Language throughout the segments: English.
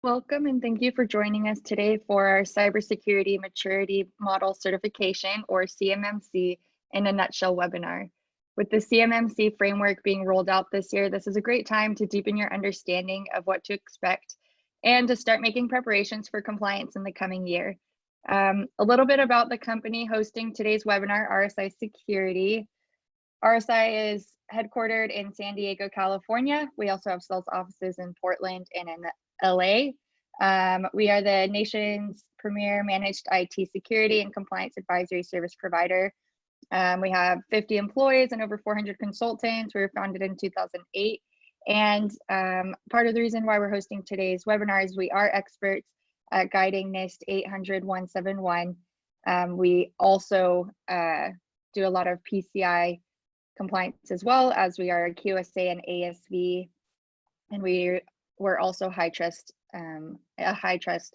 Welcome and thank you for joining us today for our Cybersecurity Maturity Model Certification, or CMMC, in a nutshell webinar. With the CMMC framework being rolled out this year, this is a great time to deepen your understanding of what to expect and to start making preparations for compliance in the coming year. A little bit about the company hosting today's webinar, RSI Security. RSI is headquartered in San Diego, California. We also have sales offices in Portland and in LA. We are the nation's premier managed IT security and compliance advisory service provider. We have 50 employees and over 400 consultants. We were founded in 2008. And part of the reason why we're hosting today's webinar is we are experts at guiding NIST 800-171. We also do a lot of PCI compliance as well, as we are a QSA and ASV, and we're also a high trust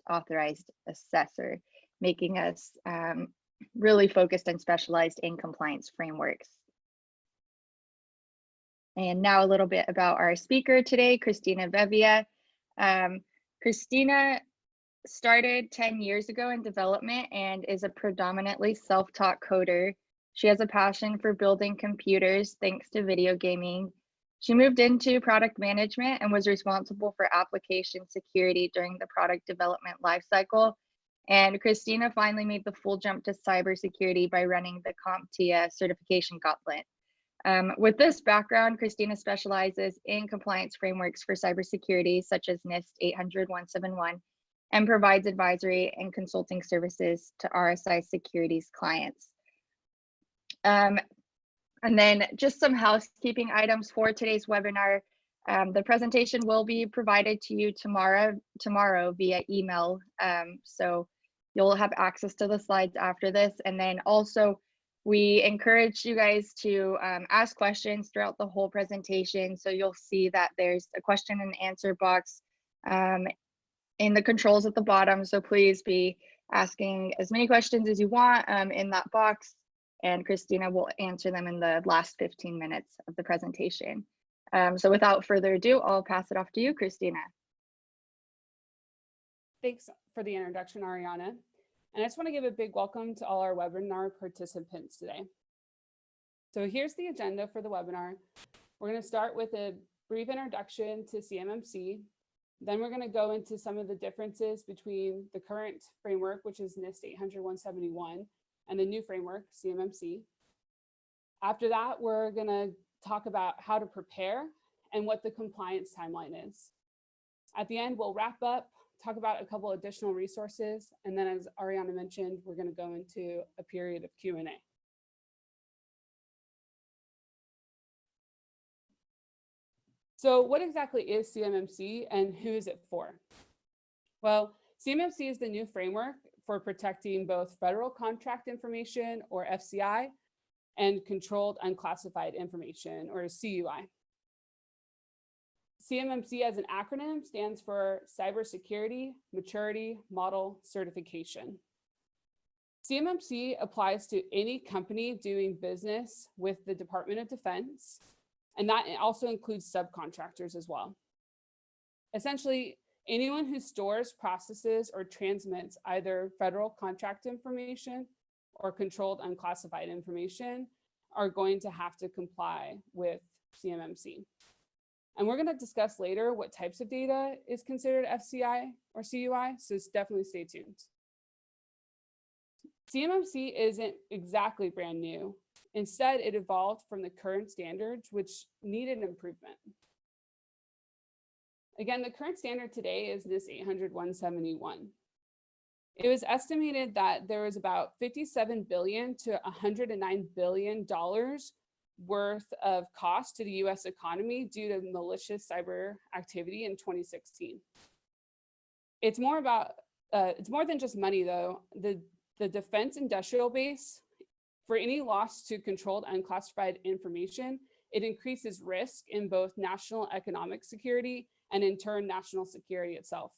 authorized assessor, making us really focused and specialized in compliance frameworks. And now a little bit about our speaker today, Christina Vevia. Christina started 10 years ago in development and is a predominantly self-taught coder. She has a passion for building computers thanks to video gaming. She moved into product management and was responsible for application security during the product development lifecycle. And Christina finally made the full jump to cybersecurity by running the CompTIA certification gauntlet. With this background, Christina specializes in compliance frameworks for cybersecurity, such as NIST 800-171, and provides advisory and consulting services to RSI Security's clients. And then just some housekeeping items for today's webinar. The presentation will be provided to you tomorrow via email. So you'll have access to the slides after this. And then also we encourage you guys to ask questions throughout the whole presentation. So you'll see that there's a question and answer box in the controls at the bottom. So please be asking as many questions as you want in that box, and Christina will answer them in the last 15 minutes of the presentation. So without further ado, I'll pass it off to you, Christina. Thanks for the introduction, Ariana. And I just want to give a big welcome to all our webinar participants today. So here's the agenda for the webinar. We're going to start with a brief introduction to CMMC. Then we're going to go into some of the differences between the current framework, which is NIST 800-171, and the new framework, CMMC. After that, we're going to talk about how to prepare and what the compliance timeline is. At the end, we'll wrap up, talk about a couple additional resources, and then, as Ariana mentioned, we're going to go into a period of Q&A. So what exactly is CMMC and who is it for? Well, CMMC is the new framework for protecting both federal contract information, or FCI, and controlled unclassified information, or CUI. CMMC as an acronym stands for Cybersecurity Maturity Model Certification. CMMC applies to any company doing business with the Department of Defense, and that also includes subcontractors as well. Essentially, anyone who stores, processes, or transmits either federal contract information or controlled unclassified information are going to have to comply with CMMC. And we're going to discuss later what types of data is considered FCI or CUI, so definitely stay tuned. CMMC isn't exactly brand new. Instead, it evolved from the current standards, which needed improvement. Again, the current standard today is NIST 800-171. It was estimated that there was about $57 billion to $109 billion worth of cost to the US economy due to malicious cyber activity in 2016. It's more than just money though. The defense industrial base, for any loss to controlled unclassified information, it increases risk in both national economic security and in turn national security itself.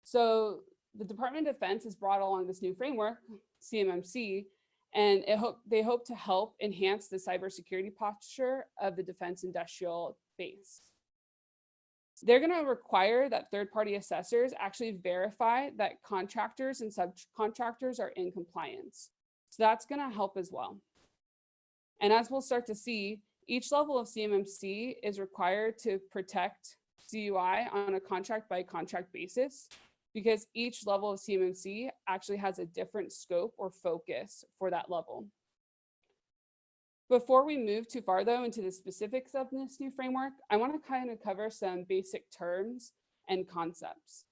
So the Department of Defense has brought along this new framework, CMMC, and they hope to help enhance the cybersecurity posture of the defense industrial base. They're going to require that third-party assessors actually verify that contractors and subcontractors are in compliance. So that's going to help as well. And as we'll start to see, each level of CMMC is required to protect CUI on a contract by contract basis, because each level of CMMC actually has a different scope or focus for that level. Before we move too far though into the specifics of this new framework, I want to kind of cover some basic terms and concepts.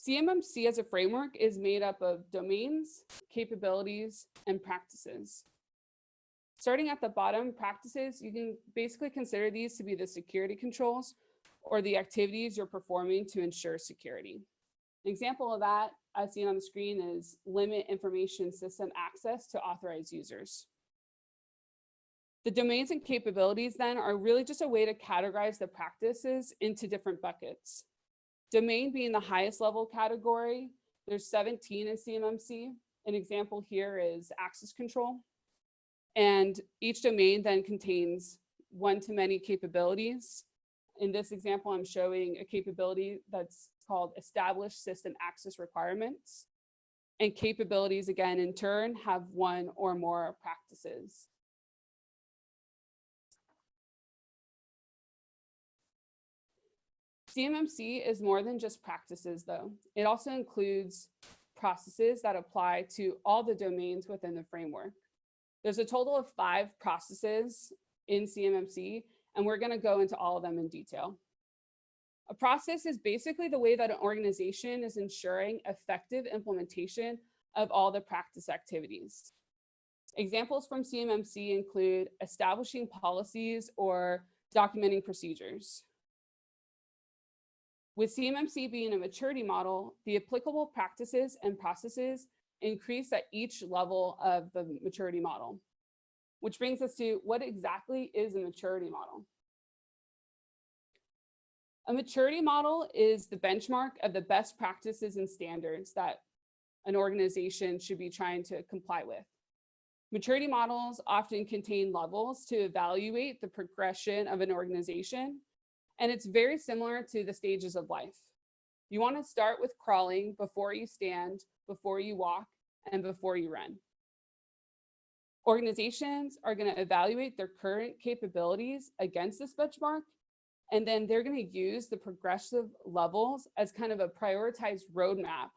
CMMC as a framework is made up of domains, capabilities, and practices. Starting at the bottom, practices, you can basically consider these to be the security controls or the activities you're performing to ensure security. An example of that, as seen on the screen, is limit information system access to authorized users. The domains and capabilities then are really just a way to categorize the practices into different buckets. Domain being the highest level category, there's 17 in CMMC. An example here is access control. And each domain then contains one-to-many capabilities. In this example, I'm showing a capability that's called established system access requirements. And capabilities, again, in turn, have one or more practices. CMMC is more than just practices, though. It also includes processes that apply to all the domains within the framework. There's a total of 5 processes in CMMC, and we're going to go into all of them in detail. A process is basically the way that an organization is ensuring effective implementation of all the practice activities. Examples from CMMC include establishing policies or documenting procedures. With CMMC being a maturity model, the applicable practices and processes increase at each level of the maturity model, which brings us to what exactly is a maturity model. A maturity model is the benchmark of the best practices and standards that an organization should be trying to comply with. Maturity models often contain levels to evaluate the progression of an organization, and it's very similar to the stages of life. You want to start with crawling before you stand, before you walk, and before you run. Organizations are going to evaluate their current capabilities against this benchmark, and then they're going to use the progressive levels as kind of a prioritized roadmap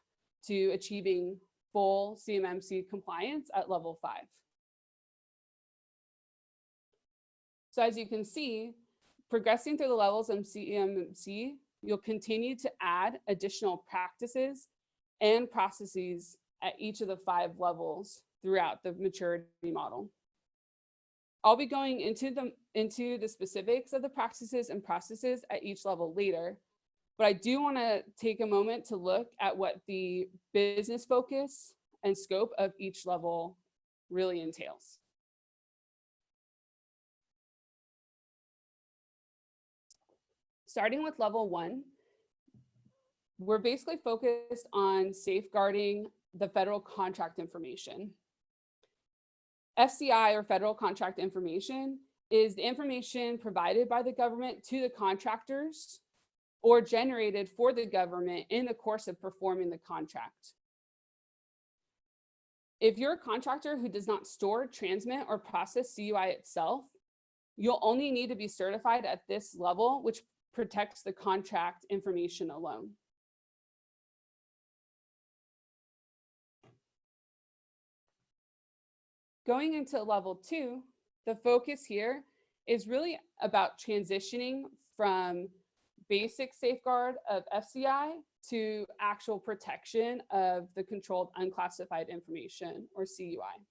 to achieving full CMMC compliance at level 5. So as you can see, progressing through the levels of CMMC, you'll continue to add additional practices and processes at each of the 5 levels throughout the maturity model. I'll be going into the specifics of the practices and processes at each level later, but I do want to take a moment to look at what the business focus and scope of each level really entails. Starting with level 1, we're basically focused on safeguarding the federal contract information. FCI, or federal contract information, is the information provided by the government to the contractors or generated for the government in the course of performing the contract. If you're a contractor who does not store, transmit, or process CUI itself, you'll only need to be certified at this level, which protects the contract information alone. Going into level 2, the focus here is really about transitioning from basic safeguard of FCI to actual protection of the controlled unclassified information, or CUI.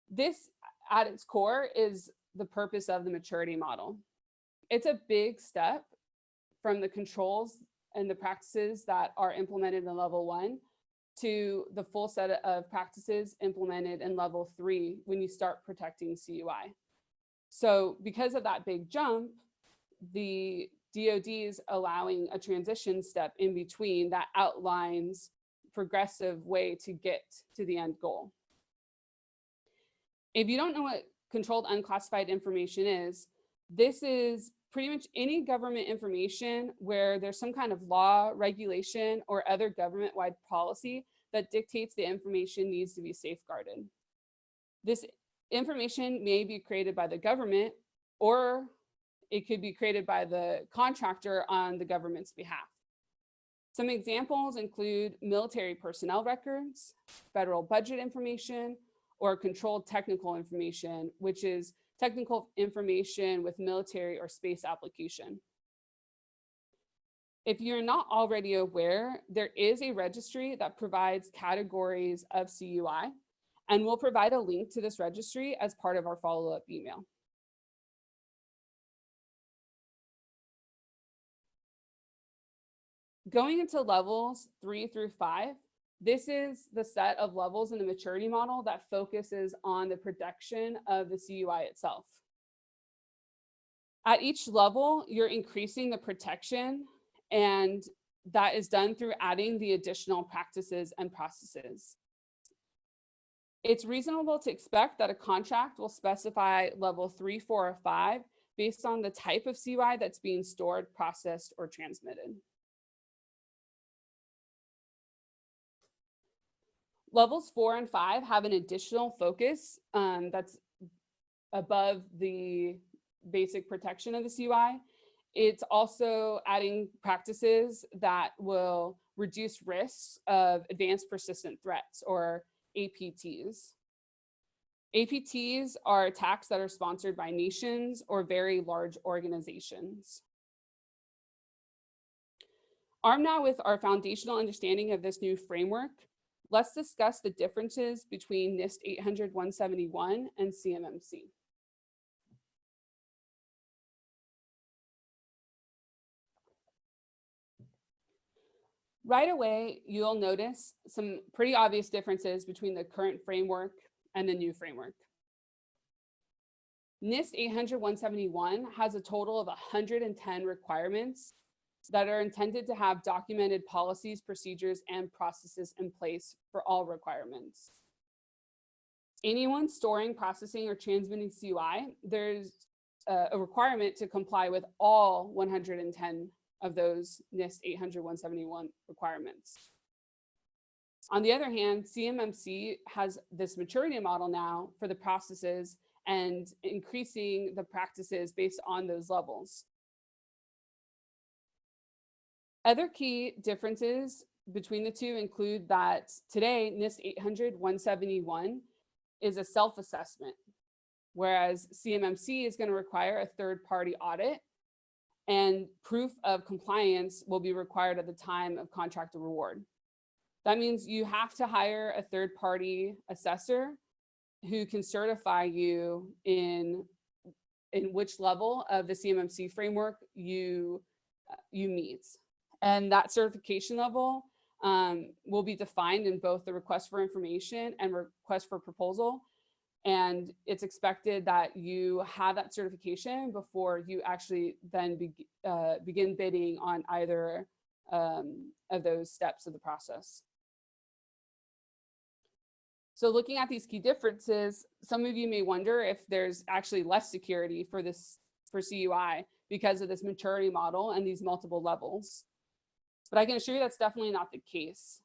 This, at its core, is the purpose of the maturity model. It's a big step from the controls and the practices that are implemented in level 1 to the full set of practices implemented in level 3 when you start protecting CUI. So because of that big jump, the DoD is allowing a transition step in between that outlines progressive way to get to the end goal. If you don't know what controlled unclassified information is, this is pretty much any government information where there's some kind of law, regulation, or other government-wide policy that dictates the information needs to be safeguarded. This information may be created by the government, or it could be created by the contractor on the government's behalf. Some examples include military personnel records, federal budget information, or controlled technical information, which is technical information with military or space application. If you're not already aware, there is a registry that provides categories of CUI, and we'll provide a link to this registry as part of our follow-up email. Going into levels 3 through 5, this is the set of levels in the maturity model that focuses on the protection of the CUI itself. At each level, you're increasing the protection, and that is done through adding the additional practices and processes. It's reasonable to expect that a contract will specify level 3, 4, or 5 based on the type of CUI that's being stored, processed, or transmitted. Levels 4 and 5 have an additional focus that's above the basic protection of the CUI. It's also adding practices that will reduce risks of advanced persistent threats, or APTs. APTs are attacks that are sponsored by nations or very large organizations. Armed now with our foundational understanding of this new framework, let's discuss the differences between NIST 800-171 and CMMC. Right away, you'll notice some pretty obvious differences between the current framework and the new framework. NIST 800-171 has a total of 110 requirements that are intended to have documented policies, procedures, and processes in place for all requirements. Anyone storing, processing, or transmitting CUI, there's a requirement to comply with all 110 of those NIST 800-171 requirements. On the other hand, CMMC has this maturity model now for the processes and increasing the practices based on those levels. Other key differences between the two include that today, NIST 800-171 is a self-assessment, whereas CMMC is going to require a third-party audit, and proof of compliance will be required at the time of contract award. That means you have to hire a third-party assessor who can certify you in which level of the CMMC framework you meet. And that certification level will be defined in both the request for information and request for proposal. And it's expected that you have that certification before you actually then begin bidding on either of those steps of the process. So looking at these key differences, some of you may wonder if there's actually less security for CUI because of this maturity model and these multiple levels. But I can assure you that's definitely not the case.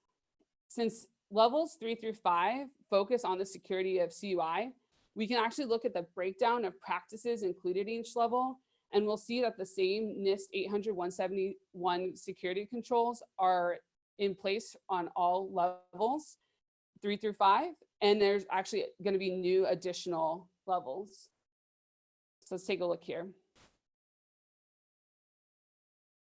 Since levels 3 through 5 focus on the security of CUI, we can actually look at the breakdown of practices included in each level, and we'll see that the same NIST 800-171 security controls are in place on all levels, 3 through 5, and there's actually going to be new additional levels. So let's take a look here.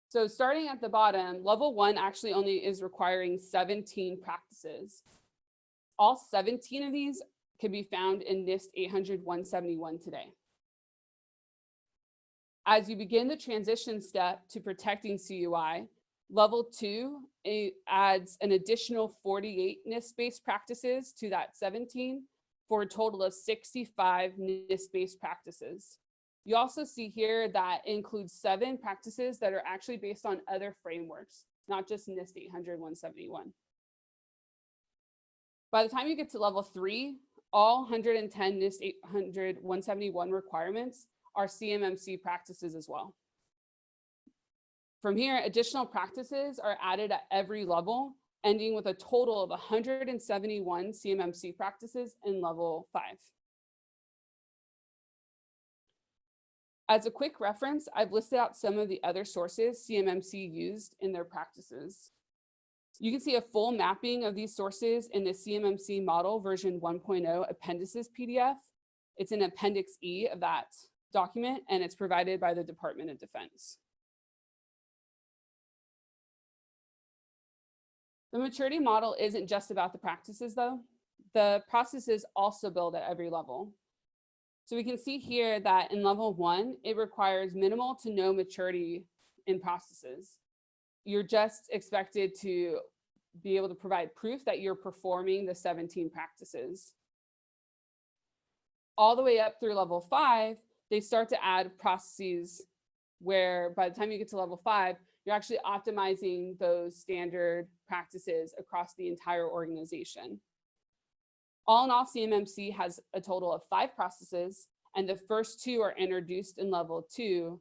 So starting at the bottom, level 1 actually only is requiring 17 practices. All 17 of these can be found in NIST 800-171 today. As you begin the transition step to protecting CUI, level 2 adds an additional 48 NIST-based practices to that 17 for a total of 65 NIST-based practices. You also see here that includes 7 practices that are actually based on other frameworks, not just NIST 800-171. By the time you get to level 3, all 110 NIST 800-171 requirements are CMMC practices as well. From here, additional practices are added at every level, ending with a total of 171 CMMC practices in level 5. As a quick reference, I've listed out some of the other sources CMMC used in their practices. You can see a full mapping of these sources in the CMMC model version 1.0 appendices PDF. It's in Appendix E of that document, and it's provided by the Department of Defense. The maturity model isn't just about the practices though. The processes also build at every level. So we can see here that in level 1, it requires minimal to no maturity in processes. You're just expected to be able to provide proof that you're performing the 17 practices. All the way up through level 5, they start to add processes where by the time you get to level 5, you're actually optimizing those standard practices across the entire organization. All in all, CMMC has a total of 5 processes, and the first 2 are introduced in level 2,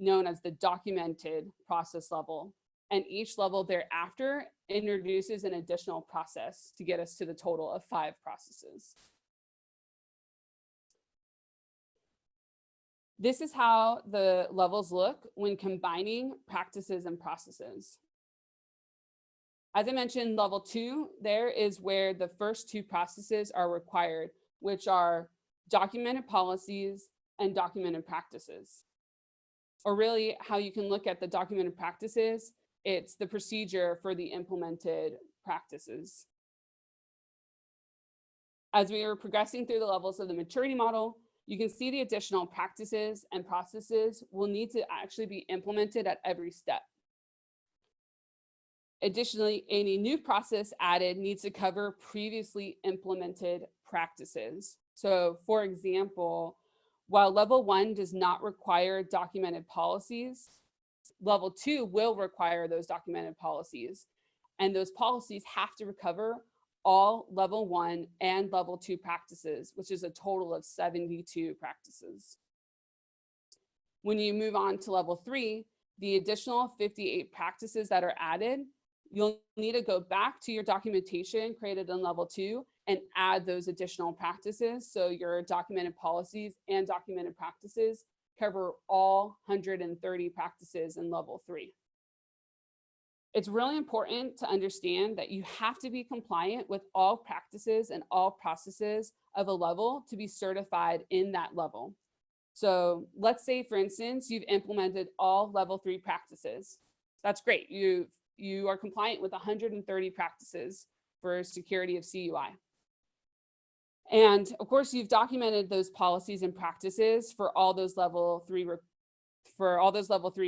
known as the documented process level. And each level thereafter introduces an additional process to get us to the total of 5 processes. This is how the levels look when combining practices and processes. As I mentioned, level 2, there is where the first 2 processes are required, which are documented policies and documented practices. Or really how you can look at the documented practices, it's the procedure for the implemented practices. As we are progressing through the levels of the maturity model, you can see the additional practices and processes will need to actually be implemented at every step. Additionally, any new process added needs to cover previously implemented practices. So for example, while level 1 does not require documented policies, level 2 will require those documented policies. And those policies have to cover all level 1 and level 2 practices, which is a total of 72 practices. When you move on to level 3, the additional 58 practices that are added, you'll need to go back to your documentation created in level 2 and add those additional practices. So your documented policies and documented practices cover all 130 practices in level 3. It's really important to understand that you have to be compliant with all practices and all processes of a level to be certified in that level. So let's say, for instance, you've implemented all level 3 practices. That's great. You are compliant with 130 practices for security of CUI. And of course, you've documented those policies and practices for all those level 3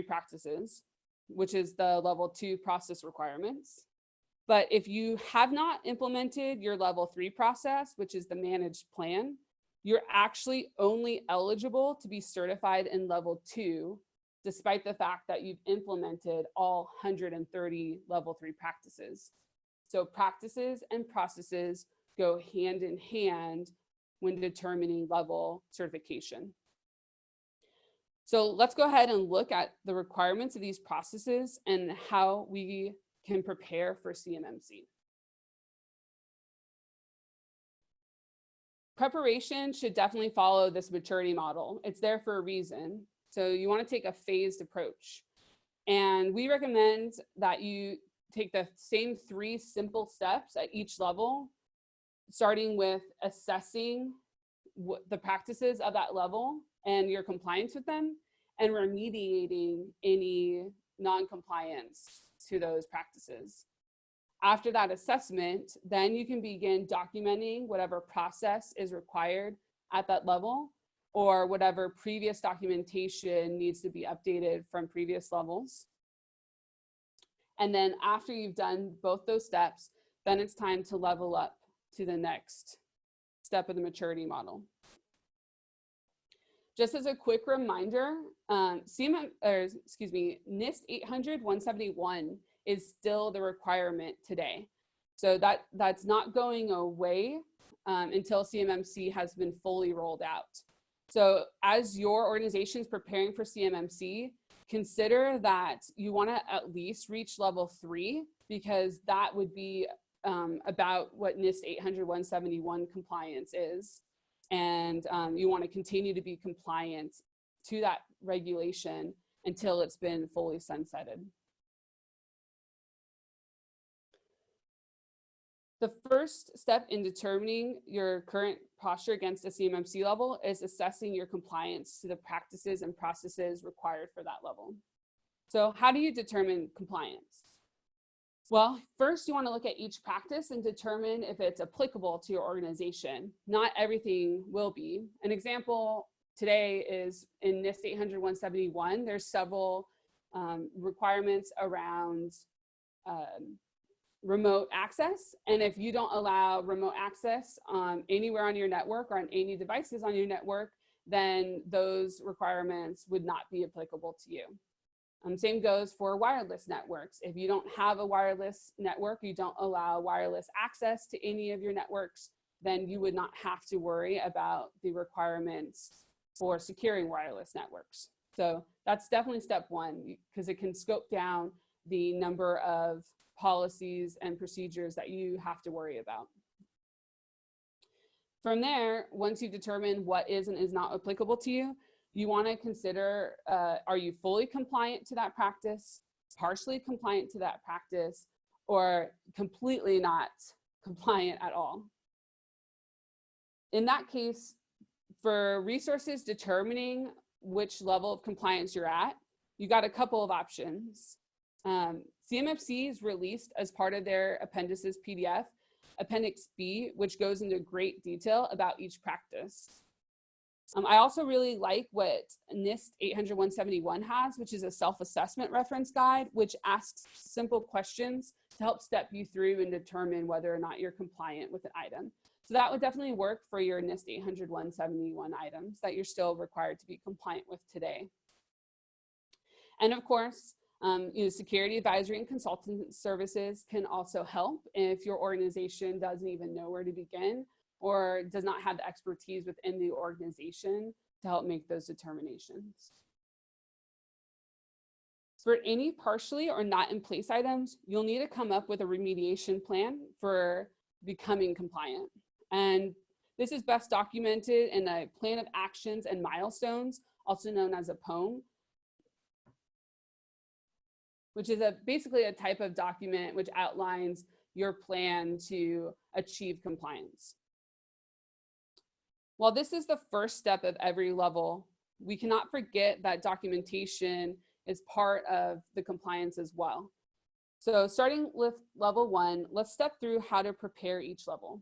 practices, which is the level 2 process requirements. But if you have not implemented your level 3 process, which is the managed plan, you're actually only eligible to be certified in level 2, despite the fact that you've implemented all 130 level 3 practices. So practices and processes go hand in hand when determining level certification. So let's go ahead and look at the requirements of these processes and how we can prepare for CMMC. Preparation should definitely follow this maturity model. It's there for a reason. So you want to take a phased approach. And we recommend that you take the same 3 simple steps at each level, starting with assessing the practices of that level and your compliance with them, and remediating any non-compliance to those practices. After that assessment, then you can begin documenting whatever process is required at that level, or whatever previous documentation needs to be updated from previous levels. And then after you've done both those steps, then it's time to level up to the next step of the maturity model. Just as a quick reminder, NIST 800-171 is still the requirement today. So that's not going away until CMMC has been fully rolled out. So as your organization is preparing for CMMC, consider that you want to at least reach level 3, because that would be about what NIST 800-171 compliance is. And you want to continue to be compliant to that regulation until it's been fully sunsetted. The first step in determining your current posture against a CMMC level is assessing your compliance to the practices and processes required for that level. So how do you determine compliance? Well, first you want to look at each practice and determine if it's applicable to your organization. Not everything will be. An example today is in NIST 800-171, there's several requirements around remote access. And if you don't allow remote access anywhere on your network or on any devices on your network, then those requirements would not be applicable to you. Same goes for wireless networks. If you don't have a wireless network, you don't allow wireless access to any of your networks, then you would not have to worry about the requirements for securing wireless networks. So that's definitely step one, because it can scope down the number of policies and procedures that you have to worry about. From there, once you've determined what is and is not applicable to you, you want to consider, are you fully compliant to that practice, partially compliant to that practice, or completely not compliant at all? In that case, for resources determining which level of compliance you're at, you got a couple of options. CMMC is released as part of their appendices PDF, Appendix B, which goes into great detail about each practice. I also really like what NIST 800-171 has, which is a self-assessment reference guide, which asks simple questions to help step you through and determine whether or not you're compliant with an item. So that would definitely work for your NIST 800-171 items that you're still required to be compliant with today. And of course, security advisory and consultant services can also help if your organization doesn't even know where to begin or does not have the expertise within the organization to help make those determinations. For any partially or not in place items, you'll need to come up with a remediation plan for becoming compliant. And this is best documented in a plan of actions and milestones, also known as a POEM, which is basically a type of document which outlines your plan to achieve compliance. While this is the first step of every level, we cannot forget that documentation is part of the compliance as well. So starting with level 1, let's step through how to prepare each level.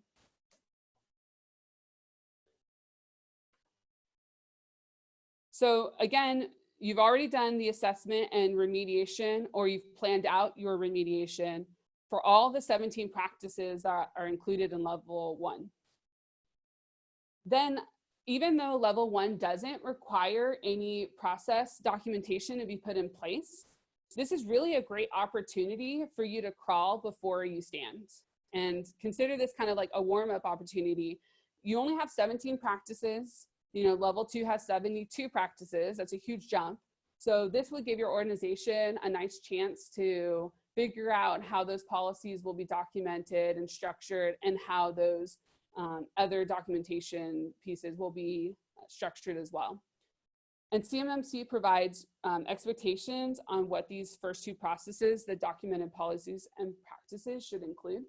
So again, you've already done the assessment and remediation, or you've planned out your remediation for all the 17 practices that are included in level 1. Then, even though level 1 doesn't require any process documentation to be put in place, this is really a great opportunity for you to crawl before you stand. And consider this kind of like a warm-up opportunity. You only have 17 practices. Level 2 has 72 practices. That's a huge jump. So this would give your organization a nice chance to figure out how those policies will be documented and structured, and how those other documentation pieces will be structured as well. And CMMC provides expectations on what these first 2 processes, the documented policies and practices, should include.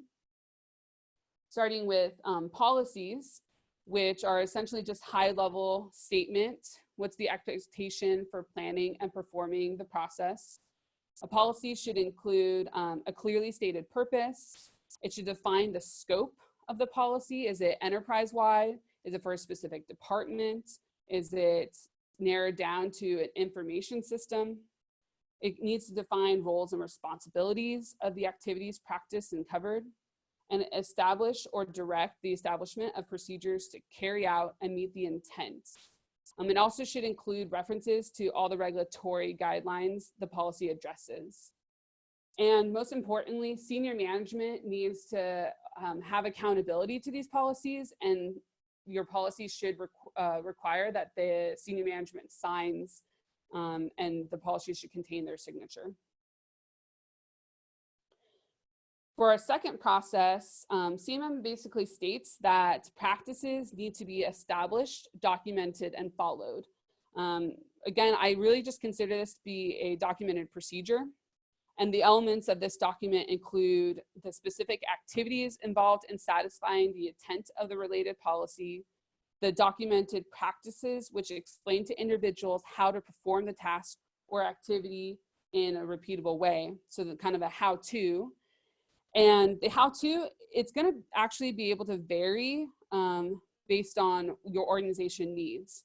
Starting with policies, which are essentially just high-level statement. What's the expectation for planning and performing the process? A policy should include a clearly stated purpose. It should define the scope of the policy. Is it enterprise-wide? Is it for a specific department? Is it narrowed down to an information system? It needs to define roles and responsibilities of the activities practiced and covered, and establish or direct the establishment of procedures to carry out and meet the intent. It also should include references to all the regulatory guidelines the policy addresses. And most importantly, senior management needs to have accountability to these policies, and your policies should require that the senior management signs, and the policy should contain their signature. For our second process, CMM basically states that practices need to be established, documented, and followed. Again, I really just consider this to be a documented procedure. And the elements of this document include the specific activities involved in satisfying the intent of the related policy, the documented practices which explain to individuals how to perform the task or activity in a repeatable way. So the kind of a how-to. And the how-to, it's going to actually be able to vary based on your organization needs.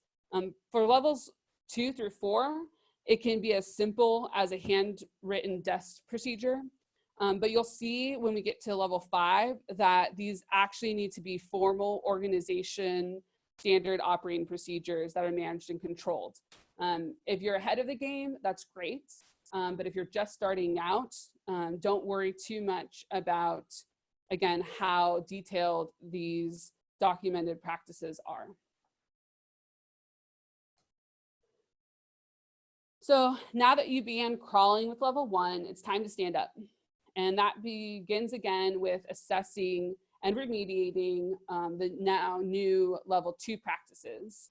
For levels 2 through 4, it can be as simple as a handwritten desk procedure. But you'll see when we get to level 5 that these actually need to be formal organization standard operating procedures that are managed and controlled. If you're ahead of the game, that's great. But if you're just starting out, don't worry too much about, again, how detailed these documented practices are. So now that you began crawling with level 1, it's time to stand up. And that begins again with assessing and remediating the now new level 2 practices.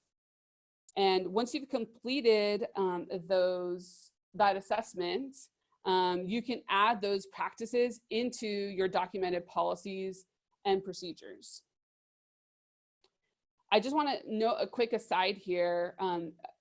And once you've completed that assessment, you can add those practices into your documented policies and procedures. I just want to note a quick aside here.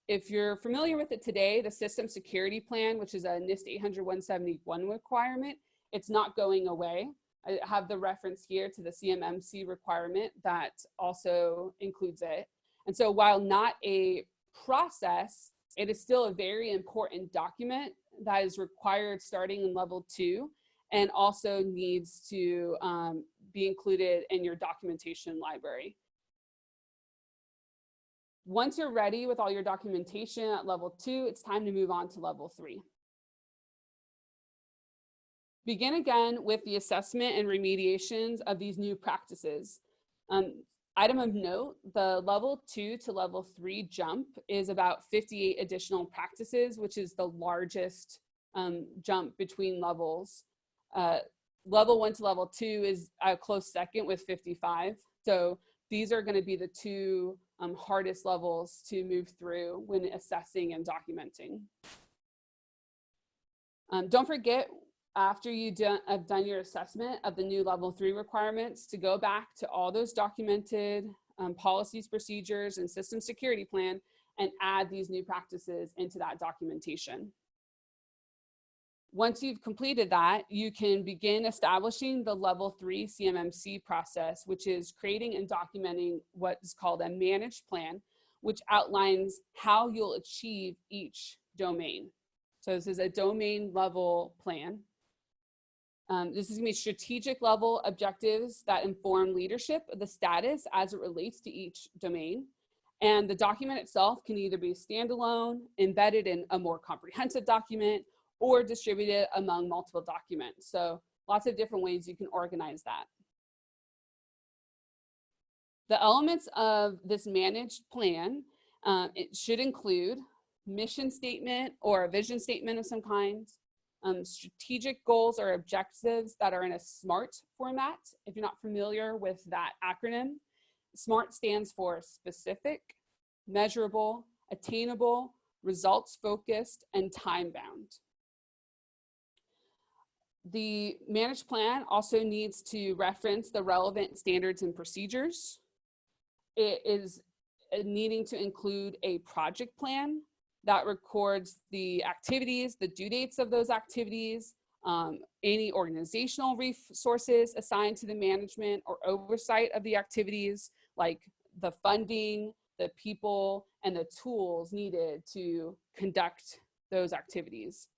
If you're familiar with it today, the System Security Plan, which is a NIST 800-171 requirement, it's not going away. I have the reference here to the CMMC requirement that also includes it. And so while not a process, it is still a very important document that is required starting in level 2 and also needs to be included in your documentation library. Once you're ready with all your documentation at level 2, it's time to move on to level 3. Begin again with the assessment and remediations of these new practices. Item of note, the level 2 to level 3 jump is about 58 additional practices, which is the largest jump between levels. Level 1 to level 2 is a close second with 55. So these are going to be the two hardest levels to move through when assessing and documenting. Don't forget, after you have done your assessment of the new level 3 requirements, to go back to all those documented policies, procedures, and system security plan and add these new practices into that documentation. Once you've completed that, you can begin establishing the level 3 CMMC process, which is creating and documenting what is called a managed plan, which outlines how you'll achieve each domain. So this is a domain level plan. This is going to be strategic level objectives that inform leadership of the status as it relates to each domain. And the document itself can either be standalone, embedded in a more comprehensive document, or distributed among multiple documents. So lots of different ways you can organize that. The elements of this managed plan, it should include mission statement or a vision statement of some kind, strategic goals or objectives that are in a SMART format. If you're not familiar with that acronym, SMART stands for specific, measurable, attainable, results focused, and time bound. The managed plan also needs to reference the relevant standards and procedures. It is needing to include a project plan that records the activities, the due dates of those activities, any organizational resources assigned to the management or oversight of the activities, like the funding, the people, and the tools needed to conduct those activities.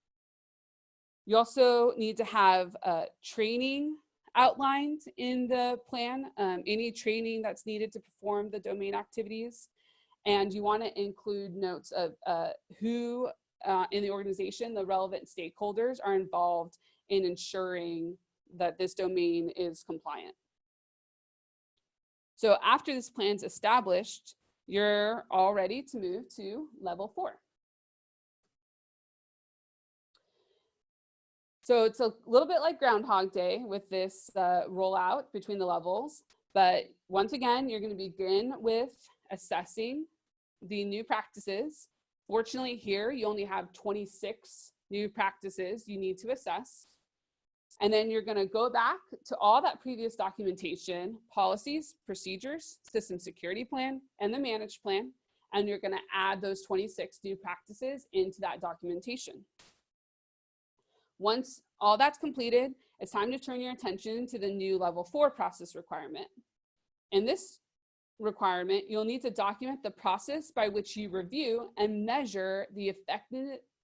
You also need to have training outlined in the plan, any training that's needed to perform the domain activities. And you want to include notes of who in the organization, the relevant stakeholders, are involved in ensuring that this domain is compliant. So after this plan's established, you're all ready to move to level 4. So it's a little bit like Groundhog Day with this rollout between the levels. But once again, you're going to begin with assessing the new practices. Fortunately here, you only have 26 new practices you need to assess. And then you're going to go back to all that previous documentation, policies, procedures, system security plan, and the managed plan. And you're going to add those 26 new practices into that documentation. Once all that's completed, it's time to turn your attention to the new level 4 process requirement. In this requirement, you'll need to document the process by which you review and measure the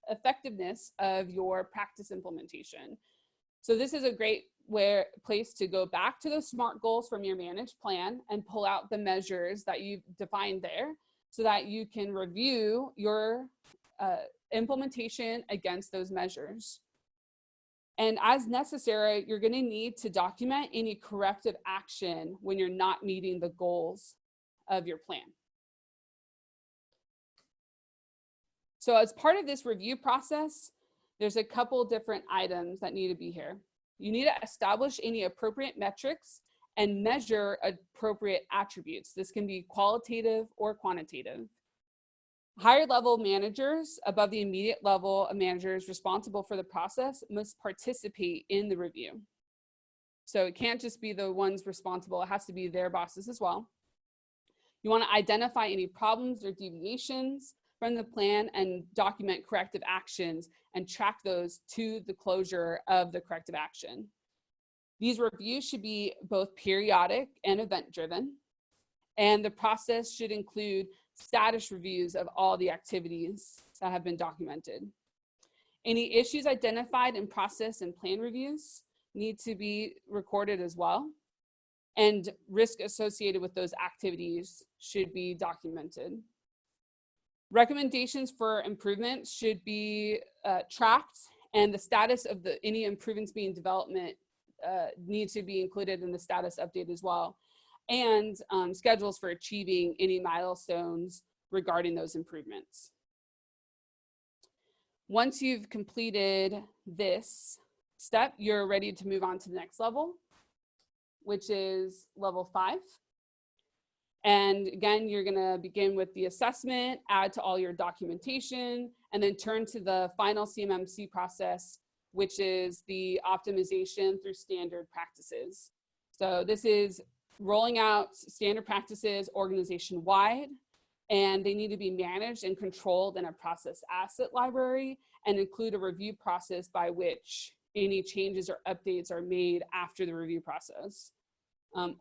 effectiveness of your practice implementation. So this is a great place to go back to those SMART goals from your managed plan and pull out the measures that you've defined there so that you can review your implementation against those measures. And as necessary, you're going to need to document any corrective action when you're not meeting the goals of your plan. So as part of this review process, there's a couple different items that need to be here. You need to establish any appropriate metrics and measure appropriate attributes. This can be qualitative or quantitative. Higher level managers above the immediate level of managers responsible for the process must participate in the review. So it can't just be the ones responsible, it has to be their bosses as well. You want to identify any problems or deviations from the plan and document corrective actions and track those to the closure of the corrective action. These reviews should be both periodic and event-driven, and the process should include status reviews of all the activities that have been documented. Any issues identified in process and plan reviews need to be recorded as well, and risk associated with those activities should be documented. Recommendations for improvement should be tracked, and the status of any improvements being development need to be included in the status update as well, and schedules for achieving any milestones regarding those improvements. Once you've completed this step, you're ready to move on to the next level, which is level 5. And again, you're gonna begin with the assessment, add to all your documentation, and then turn to the final CMMC process, which is the optimization through standard practices. So this is rolling out standard practices organization-wide, and they need to be managed and controlled in a process asset library and include a review process by which any changes or updates are made after the review process.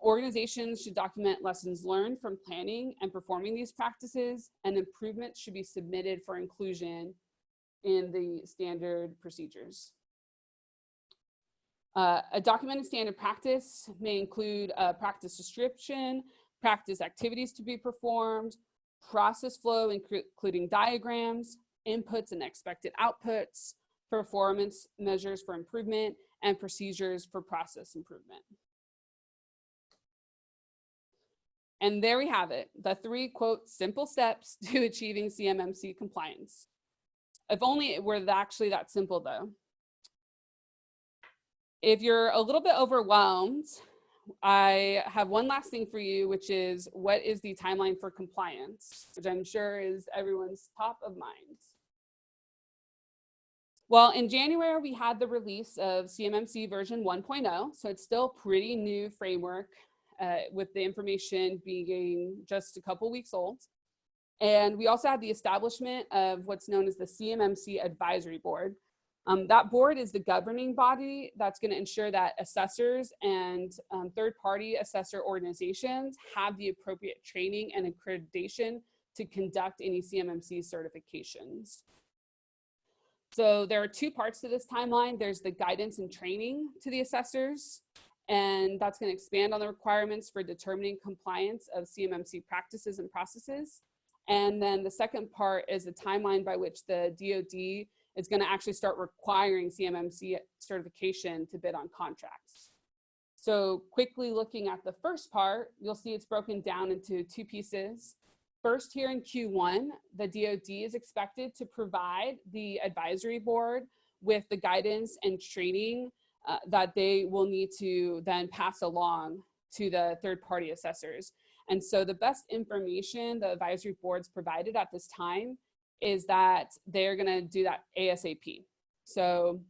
Organizations should document lessons learned from planning and performing these practices, and improvements should be submitted for inclusion in the standard procedures. A documented standard practice may include a practice description, practice activities to be performed, process flow including diagrams, inputs and expected outputs, performance measures for improvement, and procedures for process improvement. And there we have it, the 3, quote, simple steps to achieving CMMC compliance. If only it were actually that simple though. If you're a little bit overwhelmed, I have one last thing for you, which is what is the timeline for compliance, which I'm sure is everyone's top of mind. Well, in January, we had the release of CMMC version 1.0, so it's still pretty new framework with the information being just a couple weeks old. And we also had the establishment of what's known as the CMMC Advisory Board. That board is the governing body that's going to ensure that assessors and third-party assessor organizations have the appropriate training and accreditation to conduct any CMMC certifications. So there are 2 parts to this timeline. There's the guidance and training to the assessors, and that's going to expand on the requirements for determining compliance of CMMC practices and processes. And then the second part is the timeline by which the DoD is going to actually start requiring CMMC certification to bid on contracts. So quickly looking at the first part, you'll see it's broken down into two pieces. First, here in Q1, the DoD is expected to provide the advisory board with the guidance and training that they will need to then pass along to the third-party assessors. And so the best information the advisory board's provided at this time is that they're gonna do that ASAP. So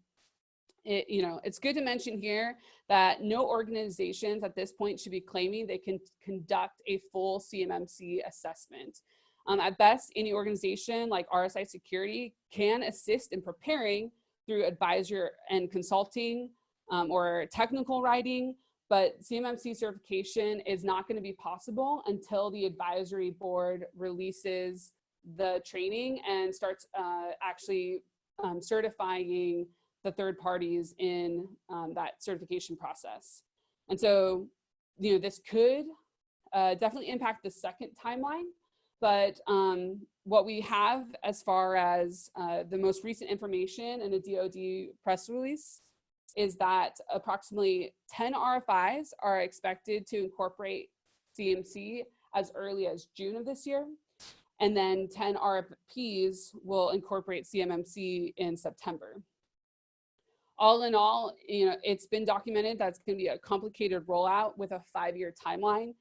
it's good to mention here that no organizations at this point should be claiming they can conduct a full CMMC assessment. At best, any organization like RSI Security can assist in preparing through advisor and consulting or technical writing, but CMMC certification is not going to be possible until the advisory board releases the training and starts actually certifying the third parties in that certification process. And so, this could definitely impact the second timeline, but what we have as far as the most recent information in a DoD press release is that approximately 10 RFIs are expected to incorporate CMC as early as June of this year. And then 10 RFPs will incorporate CMMC in September. All in all, it's been documented that's going to be a complicated rollout with a 5-year timeline.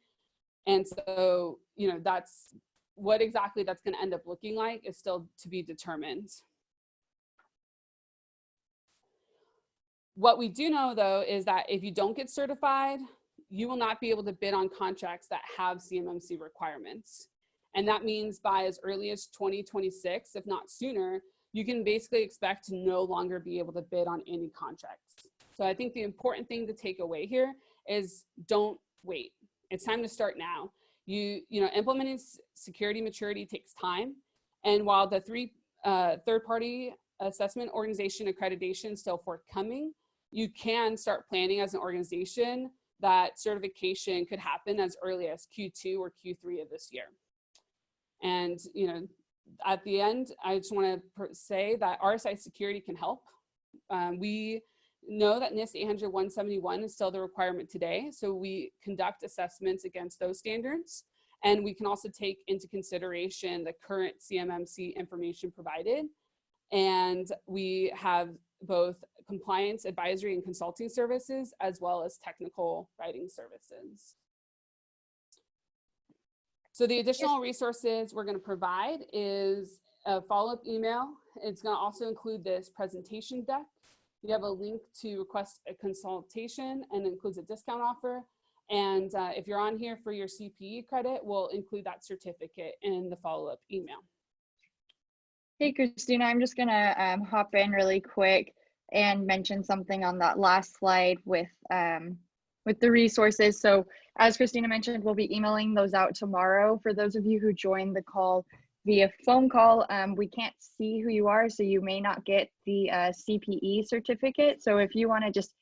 And so, that's what exactly that's going to end up looking like is still to be determined. What we do know, though, is that if you don't get certified, you will not be able to bid on contracts that have CMMC requirements. And that means by as early as 2026, if not sooner, you can basically expect to no longer be able to bid on any contracts. So I think the important thing to take away here is don't wait. It's time to start now. Implementing security maturity takes time. And while the third-party assessment organization accreditation is still forthcoming, you can start planning as an organization that certification could happen as early as Q2 or Q3 of this year. And, at the end, I just want to say that RSI Security can help. We know that NIST 800-171 is still the requirement today, so we conduct assessments against those standards. And we can also take into consideration the current CMMC information provided. And we have both compliance, advisory, and consulting services, as well as technical writing services. So the additional resources we're going to provide is a follow-up email. It's going to also include this presentation deck. You have a link to request a consultation and it includes a discount offer. And if you're on here for your CPE credit, we'll include that certificate in the follow-up email. Hey, Christina, I'm just going to hop in really quick and mention something on that last slide with the resources. So as Christina mentioned, we'll be emailing those out tomorrow. For those of you who joined the call via phone call, we can't see who you are, so you may not get the CPE certificate. So if you want to just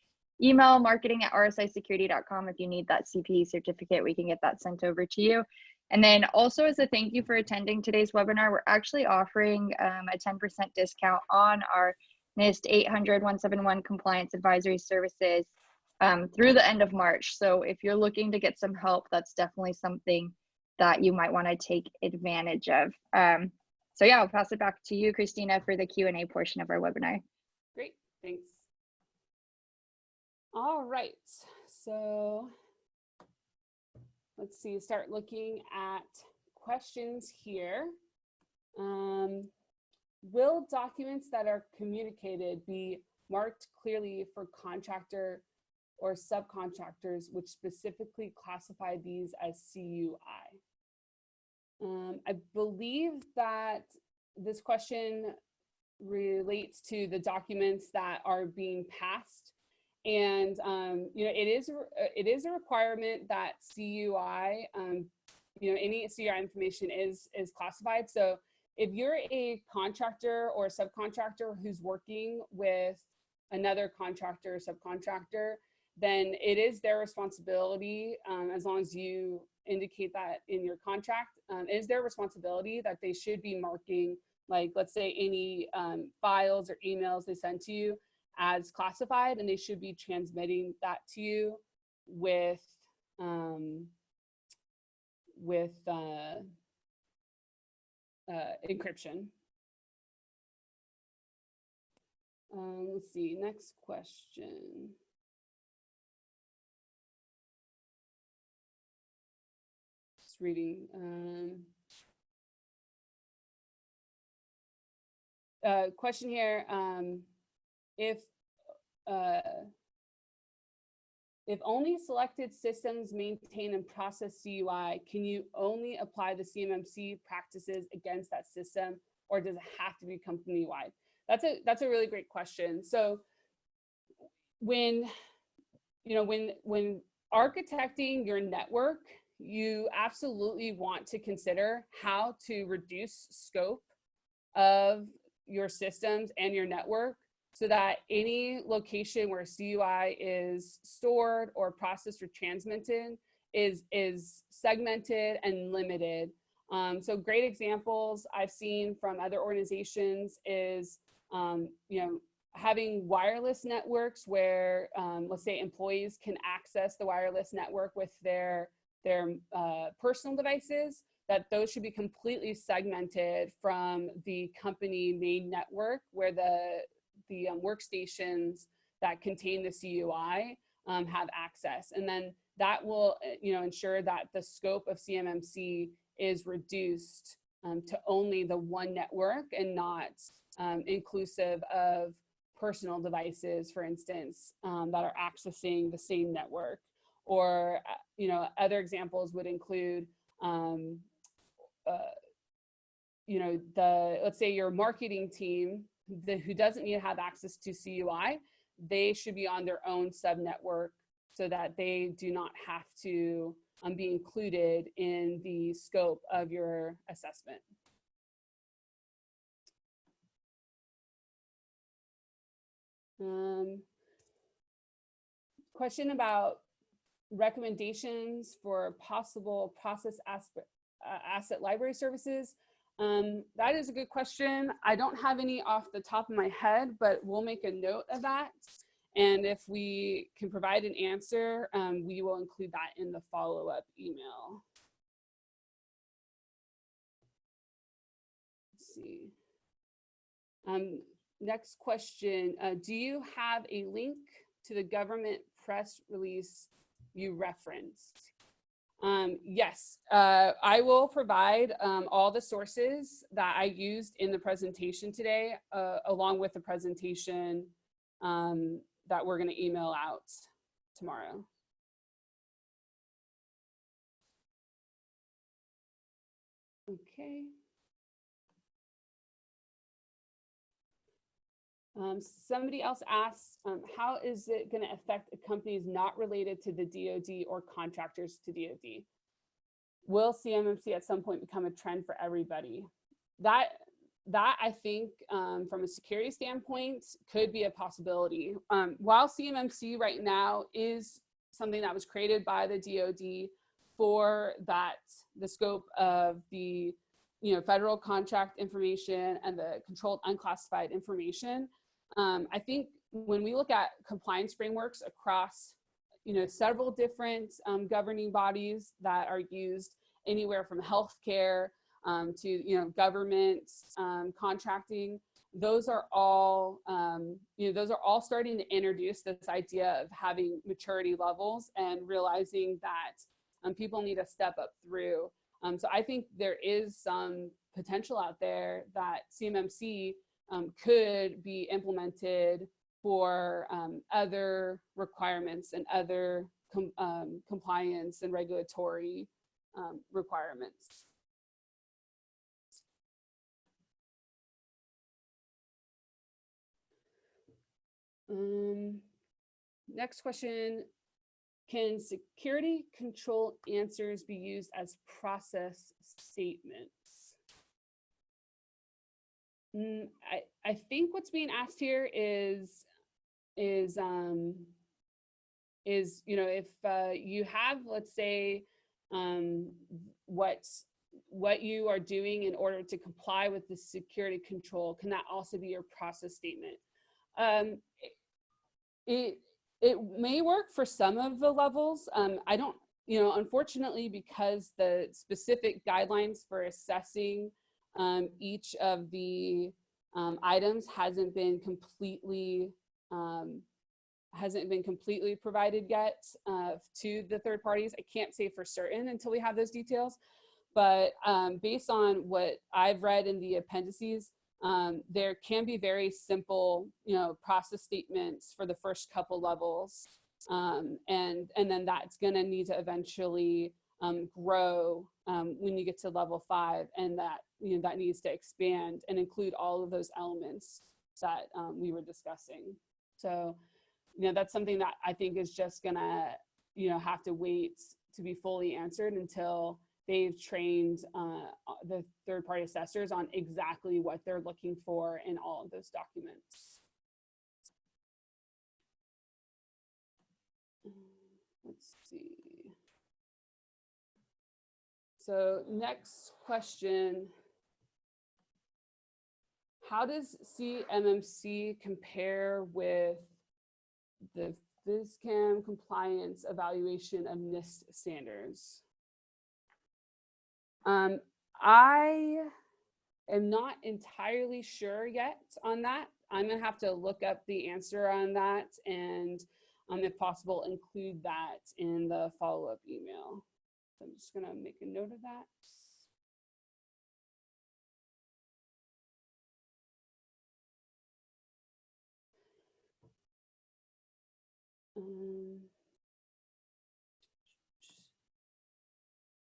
email marketing@rsisecurity.com if you need that CPE certificate, we can get that sent over to you. And then also as a thank you for attending today's webinar, we're actually offering a 10% discount on our NIST 800-171 compliance advisory services through the end of March. So if you're looking to get some help, that's definitely something that you might want to take advantage of. So yeah, I'll pass it back to you, Christina, for the Q&A portion of our webinar. Great, thanks. All right, so let's see, start looking at questions here. Will documents that are communicated be marked clearly for contractor or subcontractors which specifically classify these as CUI? I believe that this question relates to the documents that are being passed. And it is a requirement that CUI, any CUI information is classified. So if you're a contractor or subcontractor who's working with another contractor or subcontractor, then it is their responsibility, as long as you indicate that in your contract, it is their responsibility that they should be marking, like, let's say any files or emails they send to you as classified, and they should be transmitting that to you with encryption. Let's see, next question. Just reading. Question here, if only selected systems maintain and process CUI, can you only apply the CMMC practices against that system, or does it have to be company-wide? That's a really great question. So when architecting your network, you absolutely want to consider how to reduce scope of your systems and your network, so that any location where CUI is stored or processed or transmitted is segmented and limited. So great examples I've seen from other organizations is having wireless networks where, let's say, employees can access the wireless network with their personal devices, that those should be completely segmented from the company main network, where the workstations that contain the CUI have access. And then that will ensure that the scope of CMMC is reduced to only the one network and not inclusive of personal devices, for instance, that are accessing the same network. Or other examples would include let's say your marketing team who doesn't need to have access to CUI, they should be on their own subnetwork so that they do not have to be included in the scope of your assessment. Question about recommendations for possible process asset library services. That is a good question. I don't have any off the top of my head, but we'll make a note of that. And if we can provide an answer, we will include that in the follow-up email. Let's see. Next question, do you have a link to the government press release you referenced? Yes, I will provide all the sources that I used in the presentation today, along with the presentation that we're going to email out tomorrow. Okay. Somebody else asked, how is it going to affect companies not related to the DoD or contractors to DoD? Will CMMC at some point become a trend for everybody? That I think, from a security standpoint, could be a possibility. While CMMC right now is something that was created by the DoD for the scope of the federal contract information and the controlled unclassified information, I think when we look at compliance frameworks across several different governing bodies that are used anywhere from healthcare to government contracting, those are all starting to introduce this idea of having maturity levels and realizing that people need to step up through. So I think there is some potential out there that CMMC could be implemented for other requirements and other compliance and regulatory requirements. Next question, can security control answers be used as process statements? I think what's being asked here is if you have, let's say, what you are doing in order to comply with the security it it may work for some of the levels. I don't, unfortunately, because the specific guidelines for assessing each of the items hasn't been completely provided yet to the third parties. I can't say for certain until we have those details, but based on what I've read in the appendices, there can be very simple, process statements for the first couple levels, and then that's going to need to eventually grow when you get to level 5, and that that needs to expand and include all of those elements that we were discussing. So, that's something that I think is just gonna, have to wait to be fully answered until they've trained the third-party assessors on exactly what they're looking for in all of those documents. Let's see. So next question. How does CMMC compare with the PhysChem compliance evaluation of NIST standards? I am not entirely sure yet on that. I'm gonna have to look up the answer on that, and if possible, include that in the follow-up email. So I'm just gonna make a note of that.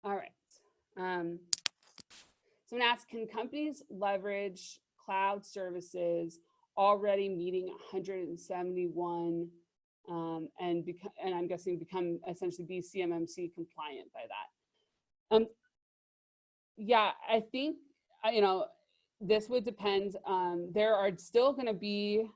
All right. So I'm gonna ask, can companies leverage cloud services already meeting 171 and I'm guessing essentially be CMMC compliant by that? Yeah, I think, this would depend. There are still gonna be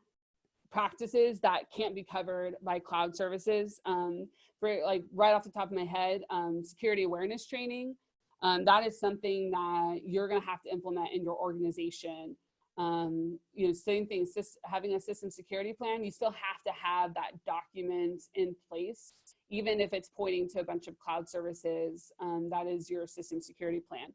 practices that can't be covered by cloud services. For like right off the top of my head, security awareness training, that is something that you're gonna have to implement in your organization. Same thing, having a system security plan, you still have to have that document in place, even if it's pointing to a bunch of cloud services. That is your system security plan.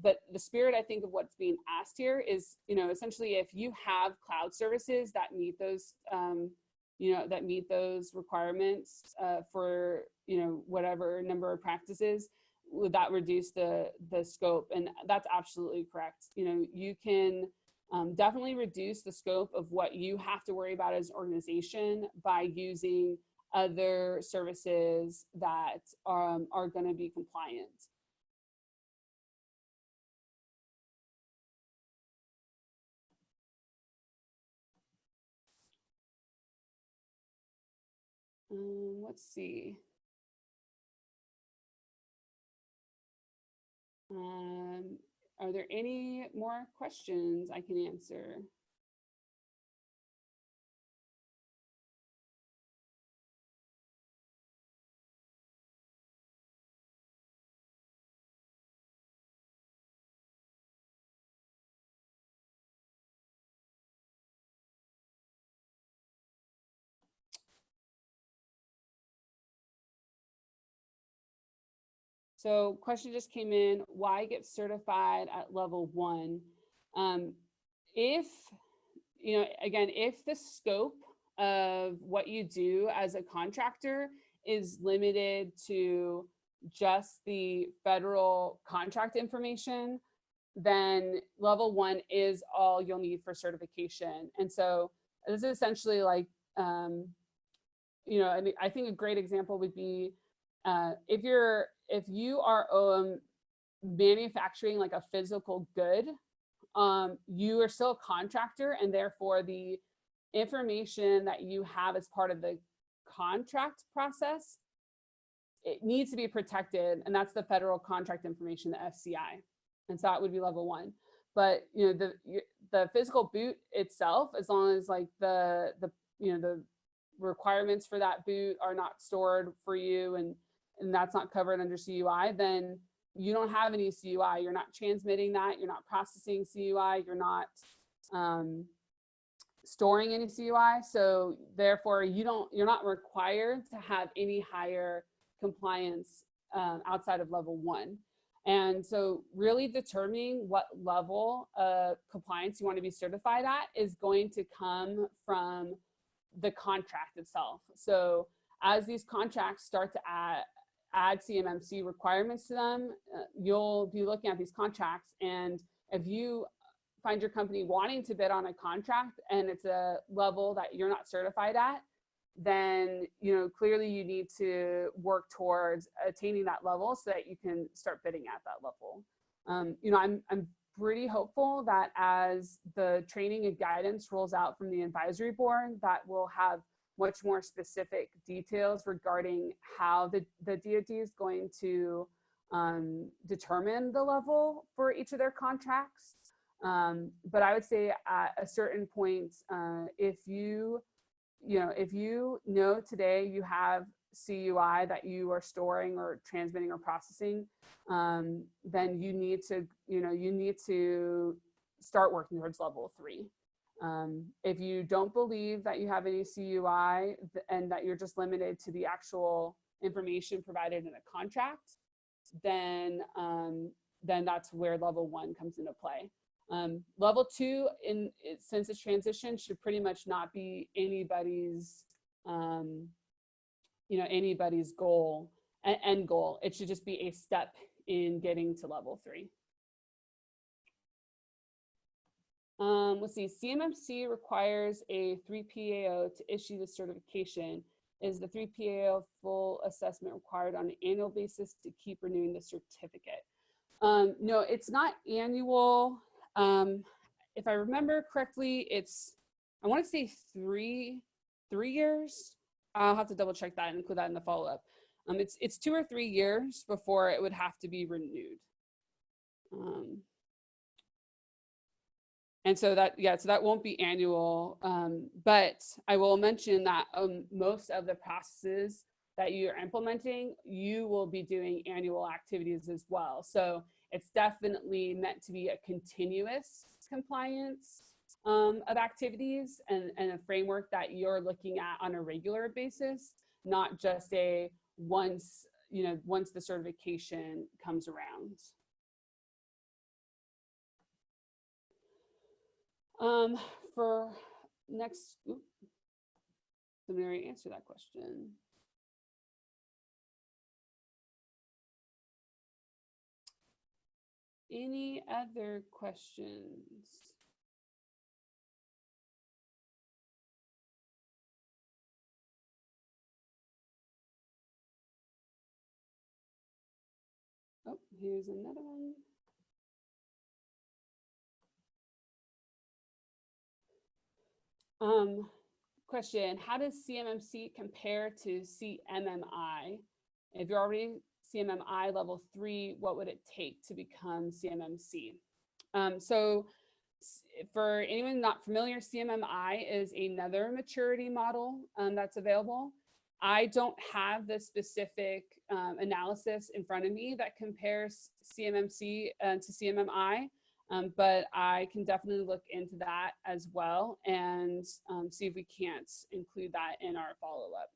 But the spirit, I think, of what's being asked here is, essentially, if you have cloud services that meet those, that meet those requirements for, whatever number of practices, would that reduce the scope? And that's absolutely correct. You can definitely reduce the scope of what you have to worry about as an organization by using other services that are going to be compliant. Let's see. Are there any more questions I can answer? So question just came in, why get certified at level 1? If, again, if the scope of what you do as a contractor is limited to just the federal contract information, then level 1 is all you'll need for certification. And so this is essentially like, I mean, I think a great example would be if you are manufacturing like a physical good, you are still a contractor, and therefore the information that you have as part of the contract process, it needs to be protected, and that's the federal contract information, the FCI, and so that would be level 1. But the physical boot itself, as long as like the requirements for that boot are not stored for you, and that's not covered under CUI, then you don't have any CUI. You're not transmitting that. You're not processing CUI. You're not storing any CUI. So therefore you're not required to have any higher compliance outside of level 1. And so really determining what level of compliance you want to be certified at is going to come from the contract itself. So as these contracts start to add CMMC requirements to them, you'll be looking at these contracts, and if you find your company wanting to bid on a contract and it's a level that you're not certified at, then clearly you need to work towards attaining that level so that you can start bidding at that level. I'm pretty hopeful that as the training and guidance rolls out from the advisory board, that will have much more specific details regarding how the DoD is going to determine the level for each of their contracts. But I would say at a certain point, if you know today you have CUI that you are storing or transmitting or processing, then you need to start working towards level 3. If you don't believe that you have any CUI and that you're just limited to the actual information provided in a contract, then that's where level 1 comes into play. Level 2, since it's transition, should pretty much not be anybody's anybody's goal, end goal. It should just be a step in getting to level 3. Let's see, CMMC requires a 3PAO to issue the certification. Is the 3PAO full assessment required on an annual basis to keep renewing the certificate? No, it's not annual. If I remember correctly, I want to say three years. I'll have to double check that and include that in the follow-up. It's 2 or 3 years before it would have to be renewed. And so that won't be annual, but I will mention that most of the processes that you're implementing, you will be doing annual activities as well. So it's definitely meant to be a continuous compliance of activities and a framework that you're looking at on a regular basis, not just a once the certification comes around. For next, somebody already answered that question. Any other questions? Oh, here's another one. Question, how does CMMC compare to CMMI? If you're already CMMI level 3, what would it take to become CMMC? So for anyone not familiar, CMMI is another maturity model that's available. I don't have the specific analysis in front of me that compares CMMC to CMMI. But I can definitely look into that as well and see if we can't include that in our follow-up.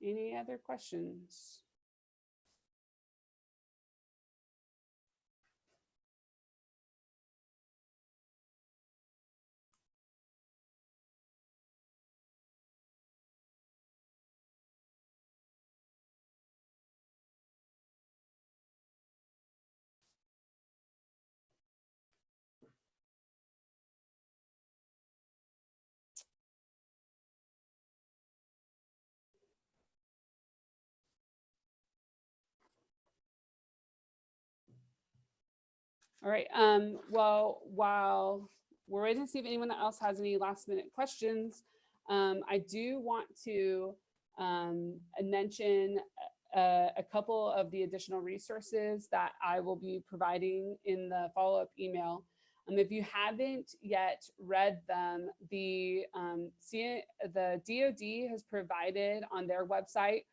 Any other questions? All right, well, while we're waiting to see if anyone else has any last minute questions, I do want to mention a couple of the additional resources that I will be providing in the follow-up email. If you haven't yet read them, the DoD has provided on their website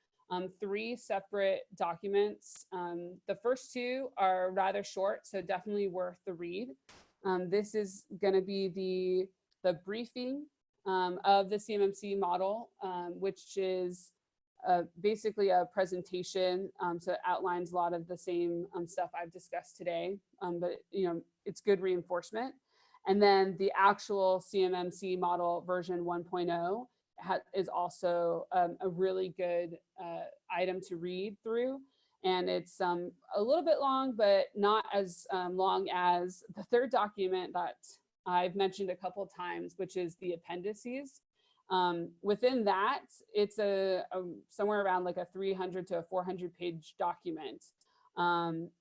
3 separate documents. The first 2 are rather short, so definitely worth the read. This is going to be the briefing of the CMMC model, which is basically a presentation. So it outlines a lot of the same stuff I've discussed today, but it's good reinforcement. And then the actual CMMC model version 1.0 is also a really good item to read through. And it's a little bit long, but not as long as the third document that I've mentioned a couple of times, which is the appendices. Within that, it's somewhere around like a 300 to a 400 page document.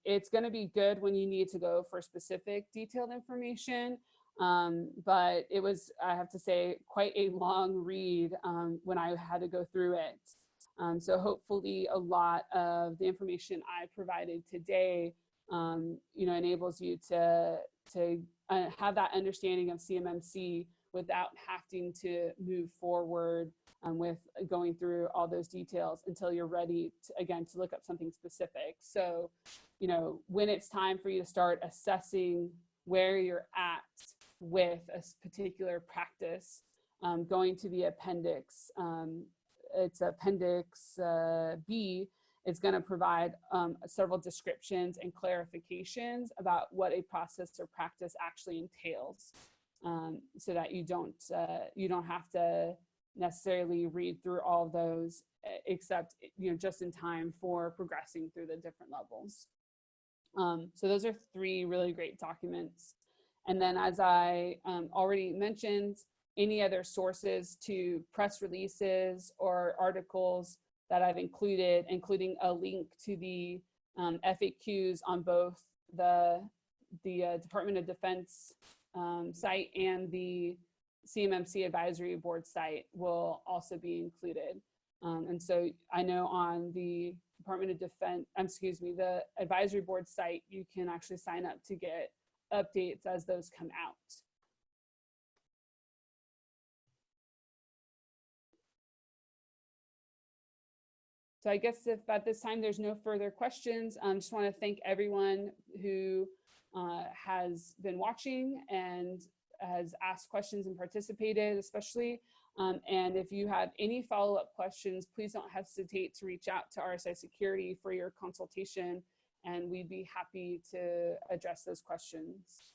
It's going to be good when you need to go for specific detailed information, but it was, I have to say, quite a long read when I had to go through it. So hopefully a lot of the information I provided today, enables you to have that understanding of CMMC without having to move forward with going through all those details until you're ready to, again, to look up something specific. So, when it's time for you to start assessing where you're at with a particular practice, going to the appendix, it's Appendix B. It's going to provide several descriptions and clarifications about what a process or practice actually entails, so that you don't have to necessarily read through all of those, except just in time for progressing through the different levels. So those are 3 really great documents. And then, as I already mentioned, any other sources to press releases or articles that I've included, including a link to the FAQs on both the Department of Defense site and the CMMC Advisory Board site, will also be included. And so I know on the Department of Defense, the Advisory Board site, you can actually sign up to get updates as those come out. So I guess if at this time there's no further questions, I just want to thank everyone who has been watching and has asked questions and participated, especially. And if you have any follow-up questions, please don't hesitate to reach out to RSI Security for your consultation, and we'd be happy to address those questions.